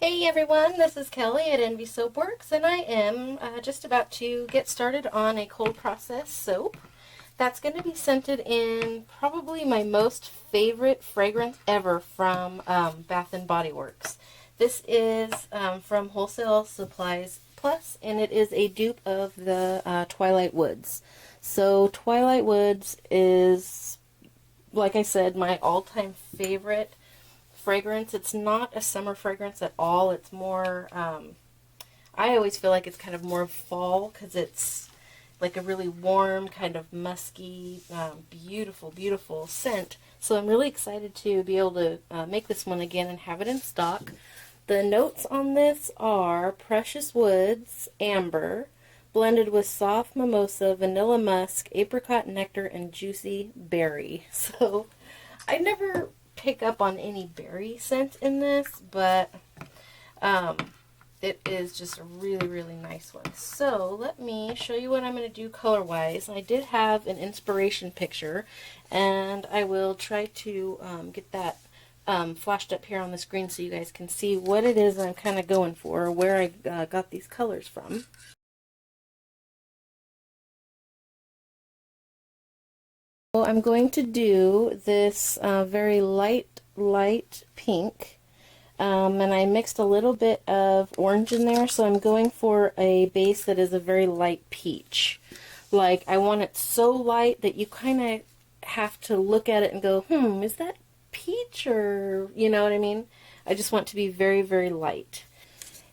Hey everyone, this is Kelly at Envy Soapworks, and I am just about to get started on a cold process soap that's going to be scented in probably my most favorite fragrance ever from Bath and Body Works. This is from Wholesale Supplies Plus, and it is a dupe of the Twilight Woods. So Twilight Woods is, like I said, my all-time favorite fragrance. It's not a summer fragrance at all. It's more, I always feel like it's kind of more fall because it's like a really warm, kind of musky, beautiful, beautiful scent. So I'm really excited to be able to make this one again and have it in stock. The notes on this are precious woods, amber, blended with soft mimosa, vanilla musk, apricot nectar, and juicy berry. So I never pick up on any berry scent in this, but it is just a really, really nice one. So let me show you what I'm going to do color-wise. I did have an inspiration picture, and I will try to get that flashed up here on the screen so you guys can see what it is I'm kind of going for, where I got these colors from. So I'm going to do this very light pink, and I mixed a little bit of orange in there, so I'm going for a base that is a very light peach. Like, I want it so light that you kind of have to look at it and go, is that peach, or, you know what I mean? I just want to be very, very light.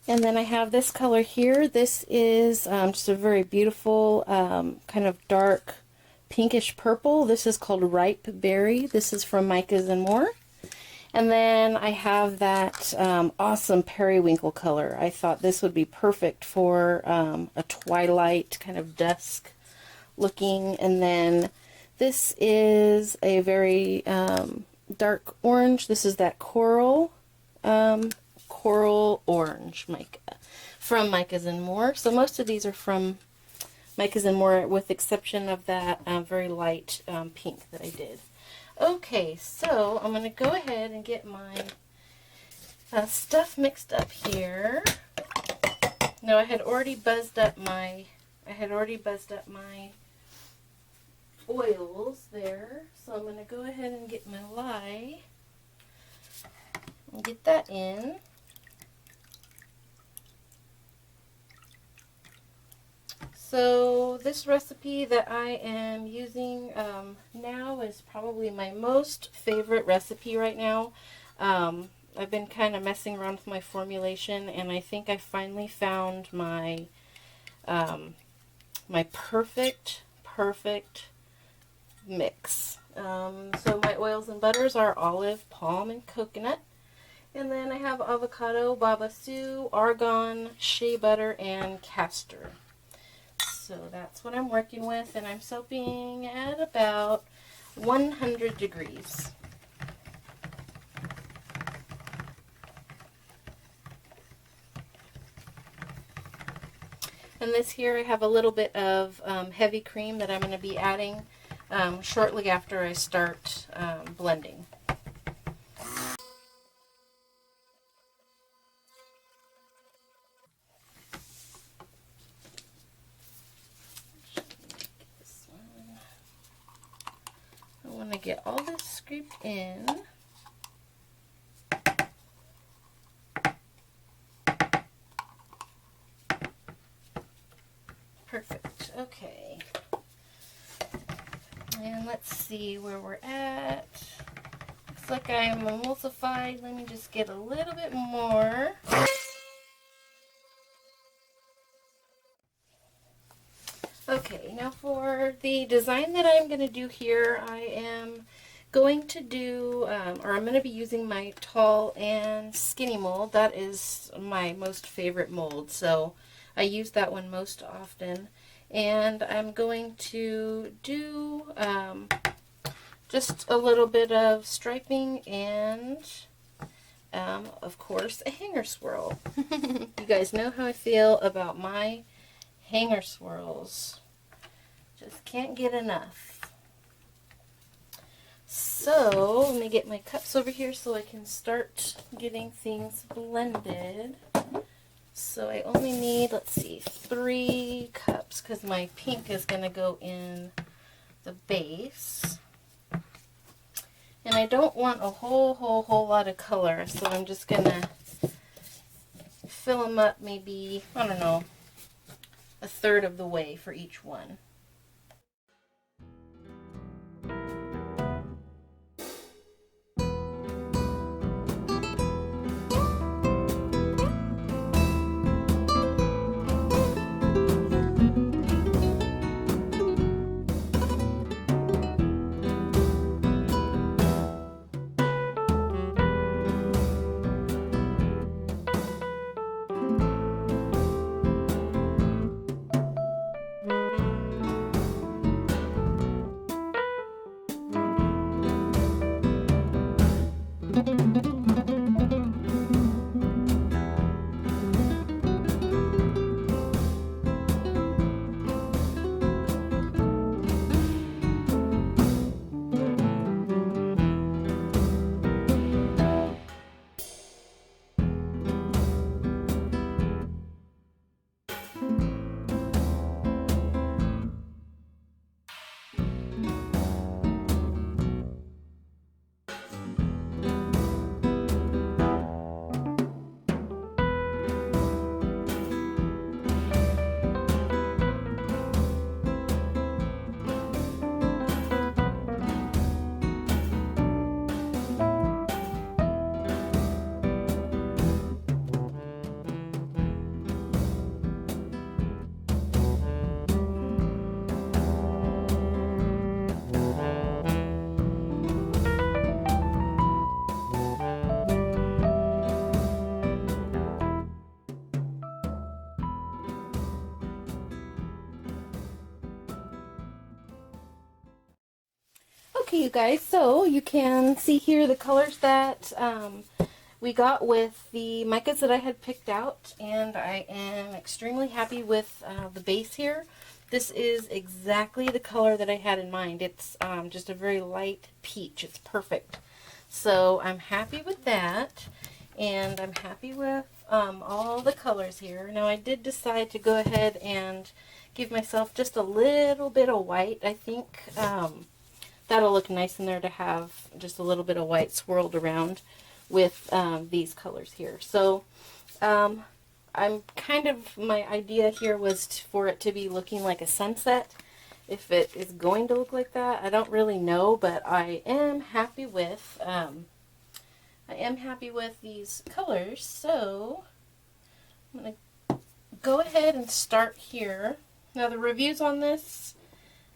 And then I have this color here. This is just a very beautiful kind of dark pinkish purple. This is called Ripe Berry. This is from Micah's and More. And then I have that awesome periwinkle color. I thought this would be perfect for a twilight kind of dusk looking. And then this is a very dark orange. This is that coral orange from Micah's and More. So most of these are from Micah's and More, with the exception of that very light pink that I did. Okay, so I'm going to go ahead and get my stuff mixed up here. Now I had already buzzed up my oils there, so I'm going to go ahead and get my lye and get that in. So this recipe that I am using now is probably my most favorite recipe right now. I've been kind of messing around with my formulation, and I think I finally found my my perfect mix. So my oils and butters are olive, palm, and coconut. And then I have avocado, babassu, argan, shea butter, and castor. So that's what I'm working with, and I'm soaping at about 100 degrees. And this here, I have a little bit of heavy cream that I'm going to be adding shortly after I start blending. I want to get all this scooped in. Perfect. Okay. And let's see where we're at. Looks like I'm emulsified. Let me just get a little bit more. Okay, now for the design that I'm going to do here, I am going to do, or I'm going to be using my tall and skinny mold. That is my most favorite mold, so I use that one most often. And I'm going to do just a little bit of striping and, of course, a hanger swirl. You guys know how I feel about my hanger swirls. Just can't get enough. So let me get my cups over here so I can start getting things blended. So I only need, let's see, 3 cups because my pink is going to go in the base. And I don't want a whole lot of color, so I'm just going to fill them up maybe, I don't know, 1/3 of the way for each one. Okay, you guys, so you can see here the colors that we got with the micas that I had picked out, and I am extremely happy with the base here. This is exactly the color that I had in mind. It's just a very light peach. It's perfect. So I'm happy with that, and I'm happy with all the colors here. Now I did decide to go ahead and give myself just a little bit of white. I think that'll look nice in there to have just a little bit of white swirled around with these colors here. So I'm kind of, my idea here was for it to be looking like a sunset. If it is going to look like that, I don't really know, but I am happy with these colors. So I'm going to go ahead and start here. Now the reviews on this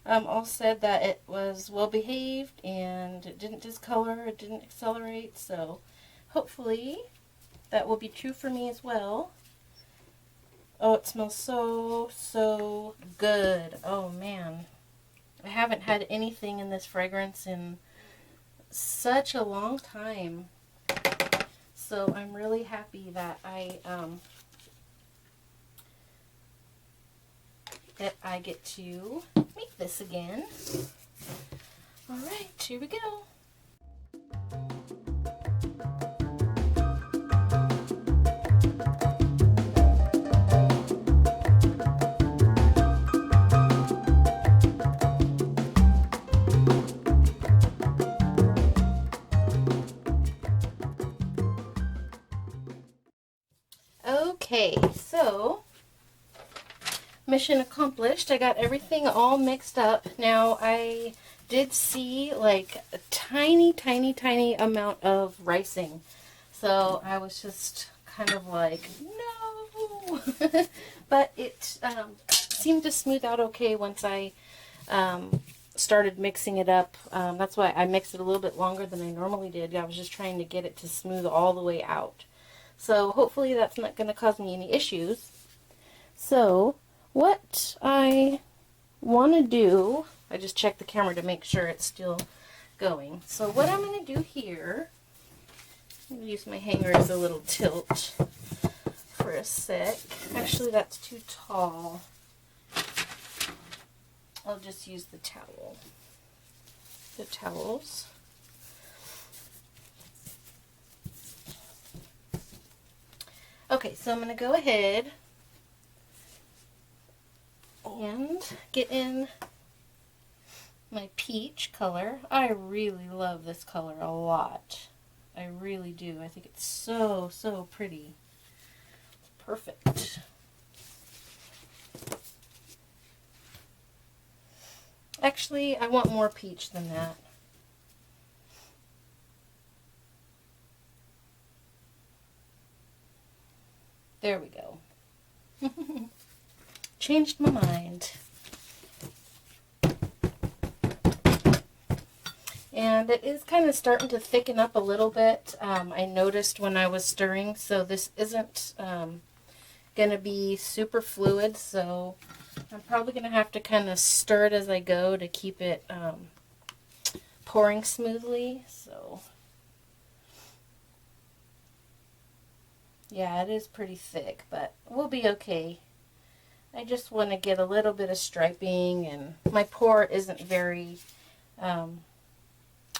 all said that it was well behaved and it didn't discolor, it didn't accelerate, so hopefully that will be true for me as well. Oh, it smells so good. Oh man, I haven't had anything in this fragrance in such a long time, so I'm really happy that I get to make this again. Alright, here we go. Okay, so mission accomplished. I got everything all mixed up. Now I did see like a tiny amount of ricing, so I was just kind of like, no. But it seemed to smooth out okay once I started mixing it up. That's why I mixed it a little bit longer than I normally did. I was just trying to get it to smooth all the way out. So hopefully that's not going to cause me any issues. So what I want to do, I just checked the camera to make sure it's still going. So what I'm going to do here, I'm going to use my hanger as a little tilt for a sec. Actually, that's too tall. I'll just use the towels. Okay, so I'm going to go ahead and get in my peach color. I really love this color a lot. I really do. I think it's so, so pretty. Perfect. Actually, I want more peach than that. There we go. Changed my mind. And it is kind of starting to thicken up a little bit. I noticed when I was stirring, so this isn't going to be super fluid, so I'm probably going to have to kind of stir it as I go to keep it pouring smoothly. So yeah, it is pretty thick, but we'll be okay. I just want to get a little bit of striping, and my pour isn't very,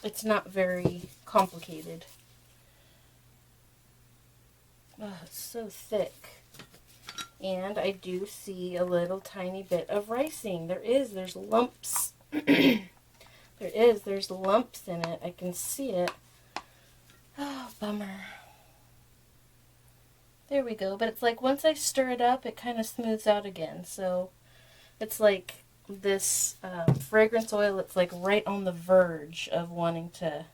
it's not very complicated. Oh, it's so thick. And I do see a little tiny bit of ricing. There's lumps. There's lumps in it. I can see it. Oh, bummer. There we go. But it's like once I stir it up, it kind of smooths out again. So it's like this fragrance oil, it's like right on the verge of wanting to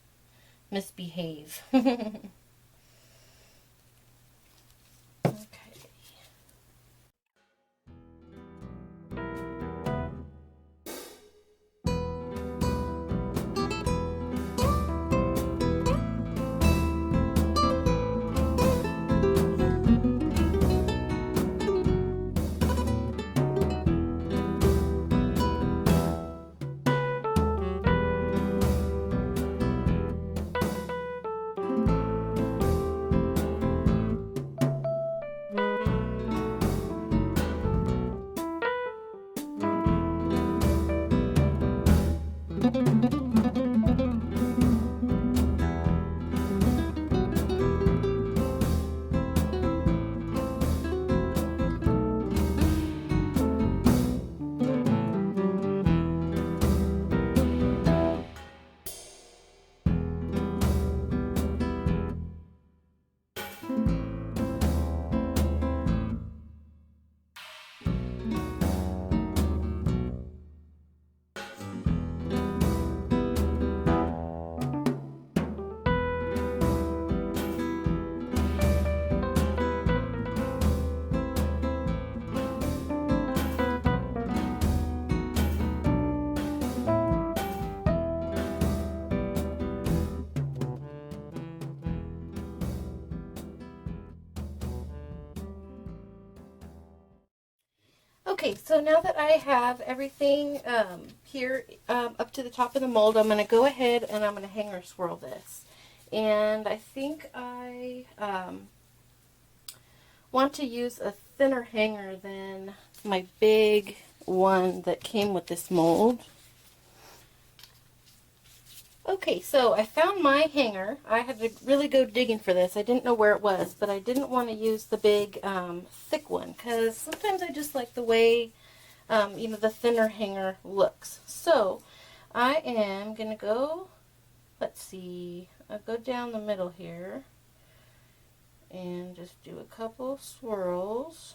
misbehave. Okay, so now that I have everything here up to the top of the mold, I'm going to go ahead and I'm going to hanger swirl this. And I think I want to use a thinner hanger than my big one that came with this mold. Okay, so I found my hanger. I had to really go digging for this. I didn't know where it was, but I didn't want to use the big, thick one, because sometimes I just like the way, the thinner hanger looks. So I am going to go, let's see, I'll go down the middle here and just do a couple swirls.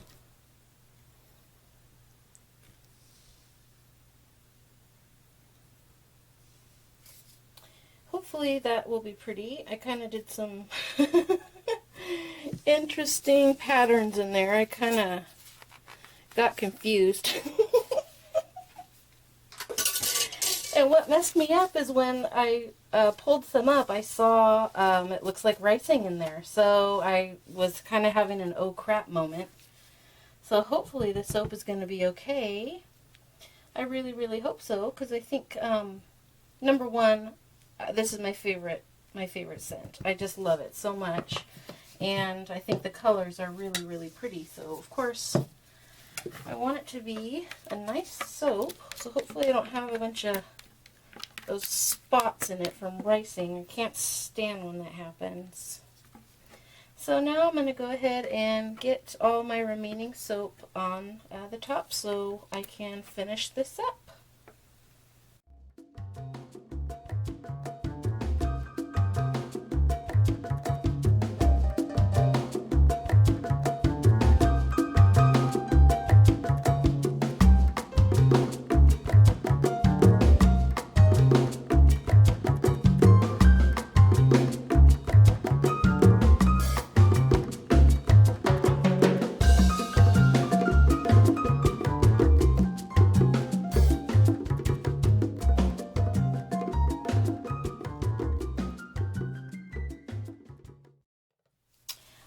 Hopefully that will be pretty. I kind of did some interesting patterns in there. I kind of got confused. And what messed me up is when I pulled some up, I saw it looks like ricing in there. So I was kind of having an oh crap moment. So hopefully the soap is going to be okay. I really, really hope so, because I think, number one, this is my favorite scent. I just love it so much. And I think the colors are really, really pretty. So, of course, I want it to be a nice soap. So hopefully I don't have a bunch of those spots in it from ricing. I can't stand when that happens. So now I'm going to go ahead and get all my remaining soap on the top so I can finish this up.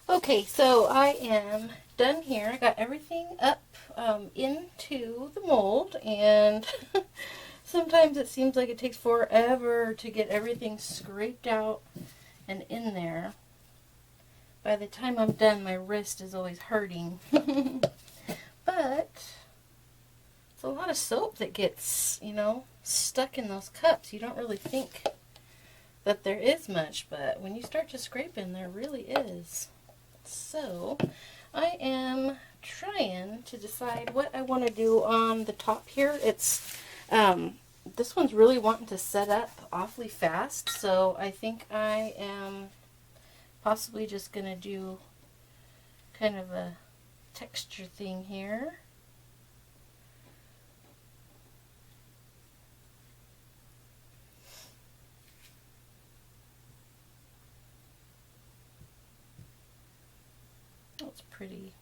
Okay, so I am done here. I got everything up into the mold, and sometimes it seems like it takes forever to get everything scraped out and in there. By the time I'm done, my wrist is always hurting. But it's a lot of soap that gets, stuck in those cups. You don't really think that there is much, but when you start to scraping, there really is. So I am trying to decide what I want to do on the top here. It's this one's really wanting to set up awfully fast, so I think I am possibly just going to do kind of a texture thing here. That's pretty.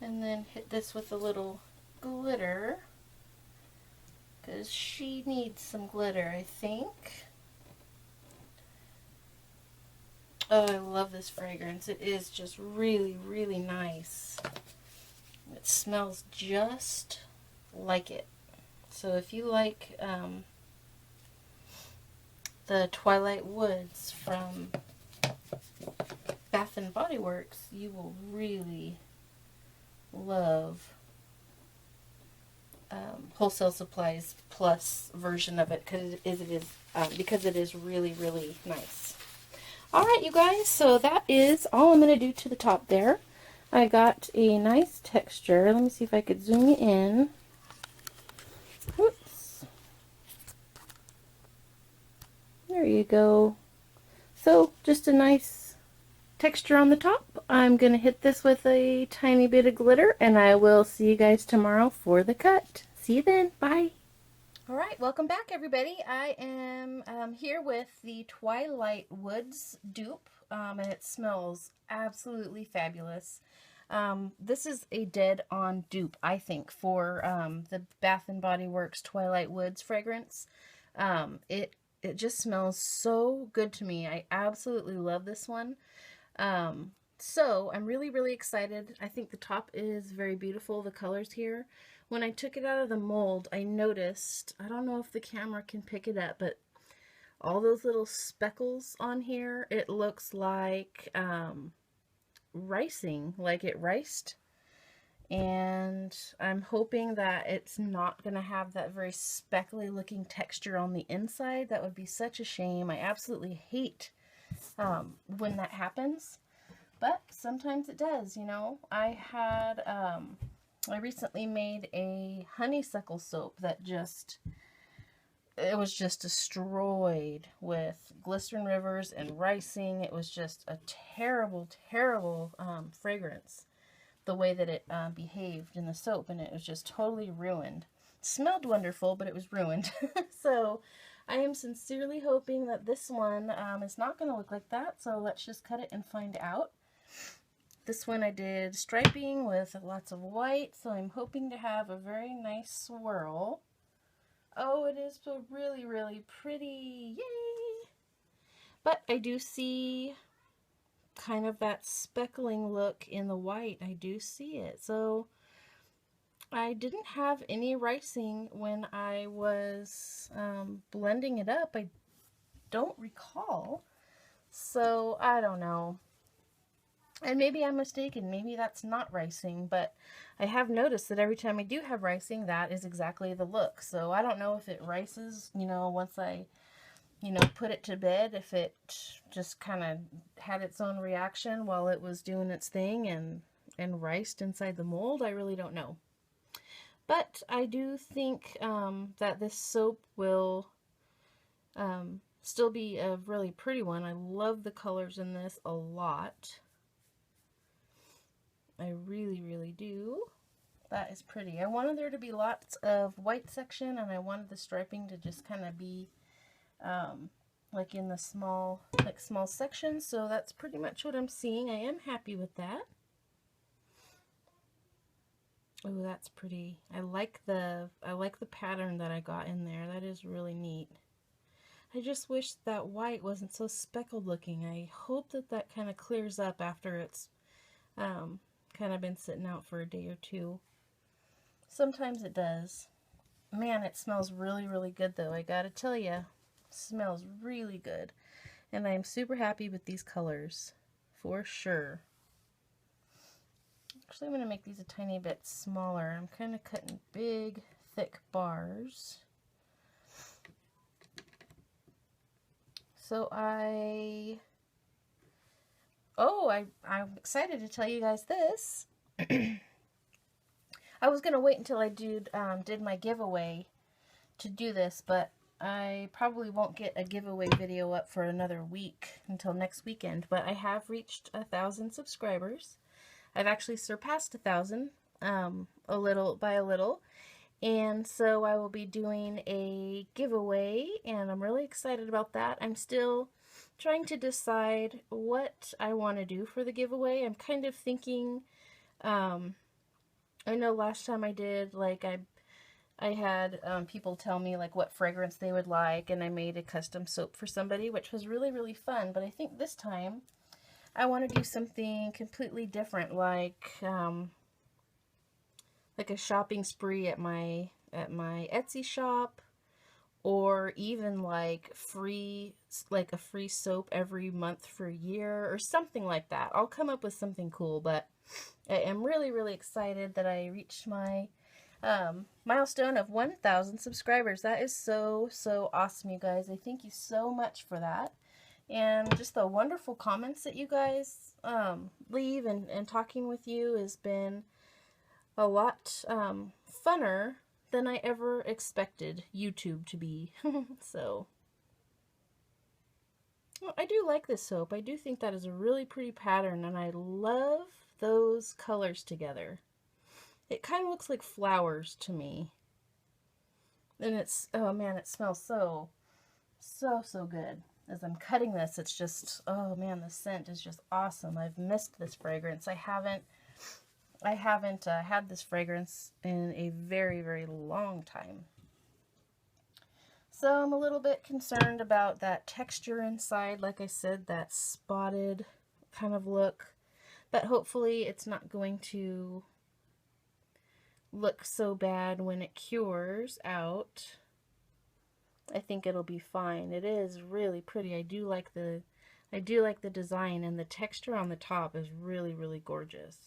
And then hit this with a little glitter, because she needs some glitter, I think. Oh, I love this fragrance. It is just really, really nice. It smells just like it. So if you like the Twilight Woods from Bath and Body Works, you will really love Wholesale Supplies Plus version of it, because it is really, really nice. All right, you guys, so that is all I'm going to do to the top there. I got a nice texture. Let me see if I could zoom you in. Whoops. There you go. So, just a nice texture on the top. I'm going to hit this with a tiny bit of glitter, and I will see you guys tomorrow for the cut. See you then. Bye. Alright, welcome back everybody. I am here with the Twilight Woods dupe, and it smells absolutely fabulous. This is a dead-on dupe, I think, for the Bath and Body Works Twilight Woods fragrance. It just smells so good to me. I absolutely love this one. So I'm really, really excited. I think the top is very beautiful, the colors here. When I took it out of the mold, I noticed, I don't know if the camera can pick it up, but all those little speckles on here, it looks like ricing, like it riced. And I'm hoping that it's not going to have that very speckly looking texture on the inside. That would be such a shame. I absolutely hate when that happens, but sometimes it does, I recently made a honeysuckle soap that it was just destroyed with glycerin rivers and ricing. It was just a terrible, terrible fragrance, the way that it behaved in the soap, and it was just totally ruined. It smelled wonderful, but it was ruined. So I am sincerely hoping that this one is not going to look like that, so let's just cut it and find out. This one I did striping with lots of white, so I'm hoping to have a very nice swirl. Oh, it is so really, really pretty. Yay! But I do see kind of that speckling look in the white. I do see it. So I didn't have any ricing when I was blending it up. I don't recall. So I don't know. And maybe I'm mistaken, maybe that's not ricing, but I have noticed that every time I do have ricing, that is exactly the look. So I don't know if it rices, once I you know, put it to bed if it just kind of had its own reaction while it was doing its thing and riced inside the mold. I really don't know. But I do think that this soap will still be a really pretty one. I love the colors in this a lot. I really, really do. That is pretty. I wanted there to be lots of white section, and I wanted the striping to just kind of be like in the small sections. So that's pretty much what I'm seeing. I am happy with that. Oh, that's pretty. I like the pattern that I got in there. That is really neat. I just wish that white wasn't so speckled looking. I hope that that kind of clears up after it's kind of been sitting out for a day or two. Sometimes it does. Man, it smells really, really good though. I gotta tell you, it smells really good. And I'm super happy with these colors, for sure. Actually, I'm going to make these a tiny bit smaller. I'm kind of cutting big, thick bars. So I'm excited to tell you guys this. I was going to wait until I did my giveaway to do this, but I probably won't get a giveaway video up for another week until next weekend. But I have reached 1,000 subscribers. I've actually surpassed 1,000 a little, and so I will be doing a giveaway, and I'm really excited about that. I'm still trying to decide what I want to do for the giveaway. I'm kind of thinking, I know last time I did, like I had people tell me like what fragrance they would like, and I made a custom soap for somebody, which was really, really fun. But I think this time I want to do something completely different, like a shopping spree at my Etsy shop, or even like a free soap every month for a year or something like that. I'll come up with something cool, but I am really, really excited that I reached my milestone of 1,000 subscribers. That is so, so awesome, you guys. I thank you so much for that. And just the wonderful comments that you guys leave, and talking with you has been a lot funner than I ever expected YouTube to be. So, well, I do like this soap. I do think that is a really pretty pattern, and I love those colors together. It kind of looks like flowers to me. And it's, oh man, it smells so, so, so good. As I'm cutting this, it's just, oh man, the scent is just awesome. I've missed this fragrance. I haven't had this fragrance in a very, very long time. So I'm a little bit concerned about that texture inside. Like I said, that spotted kind of look. But hopefully it's not going to look so bad when it cures out. I think it'll be fine. It is really pretty. I do like the design, and the texture on the top is really, really gorgeous.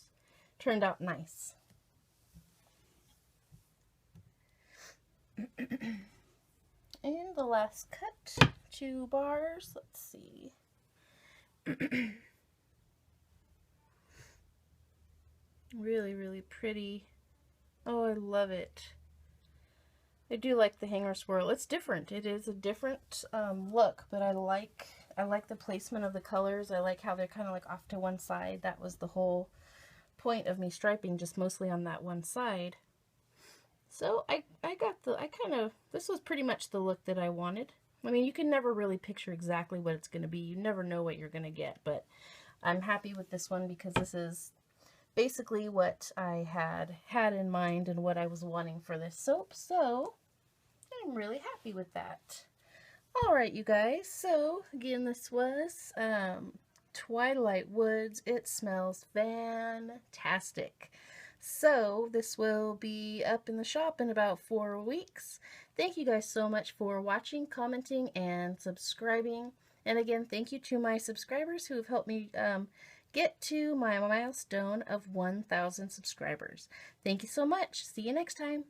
Turned out nice. And the last cut, 2 bars. Let's see. Really, really pretty. Oh, I love it. I do like the hanger swirl. It's different. It is a different look, but I like the placement of the colors. I like how they're kind of like off to one side. That was the whole point of me striping, just mostly on that one side. So this was pretty much the look that I wanted. I mean, you can never really picture exactly what it's going to be. You never know what you're going to get, but I'm happy with this one because this is basically what I had in mind and what I was wanting for this soap, so I'm really happy with that. Alright, you guys, so again, this was Twilight Woods. It smells fantastic. So this will be up in the shop in about 4 weeks. Thank you guys so much for watching, commenting, and subscribing. And again, thank you to my subscribers who have helped me get to my milestone of 1,000 subscribers. Thank you so much. See you next time.